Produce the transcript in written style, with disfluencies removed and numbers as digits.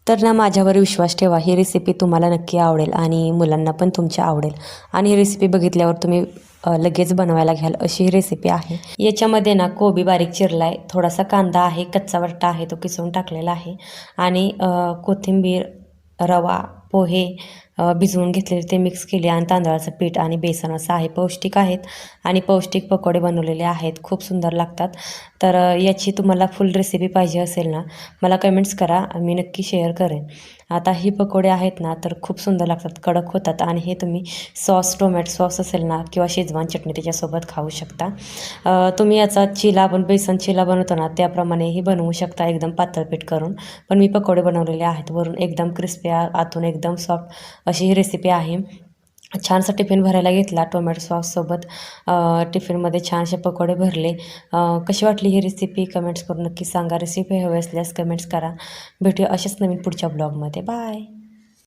तर ना माझ्यावर विश्वास ठेवा, ही रेसिपी तुम्हाला नक्की आवडेल आणि मुलांना पण तुमच्या आवडेल आणि ही रेसिपी बघितल्यावर तुम्ही लगेच बनवायला घ्याल अशी ही रेसिपी आहे। याच्यामध्ये ना कोबी बारीक चिरला आहे, थोडासा कांदा आहे, कच्चा बटाटा आहे तो किसून टाकलेला आहे आणि कोथिंबीर, रवा, पोहे भिजवून घेतलेले ते मिक्स केले आणि तांदळाचं पीठ आणि बेसन असं आहे। पौष्टिक आहेत आणि पौष्टिक पकोडे बनवलेले आहेत, खूप सुंदर लागतात। तर याची तुम्हाला फुल रेसिपी पाहिजे असेल ना मला कमेंट्स करा, मी नक्की शेअर करेन। आता ही पकोडे आहेत ना तर खूप सुंदर लागतात, कडक होतात आणि हे तुम्ही सॉस, टोमॅटो सॉस असेल ना किंवा शेजवान चटणी त्याच्यासोबत खाऊ शकता। तुम्ही याचा चिला, आपण बेसन चिला बनवतो ना त्याप्रमाणेही बनवू शकता, एकदम पातळ पीठ करून। पण मी पकोडे बनवलेले आहेत, वरून एकदम क्रिस्पी, आतून एकदम सॉफ्ट अशी ही रेसिपी आहे। छानसा टिफिन भरायला घेतला टोमॅटो सॉससोबत, टिफिनमध्ये छानसे पकोडे भरले। कशी वाटली ही रेसिपी कमेंट्स करून नक्की सांगा। रेसिपी हवी असल्यास कमेंट्स करा। भेटूया अशाच नवीन पुढच्या ब्लॉगमध्ये। बाय।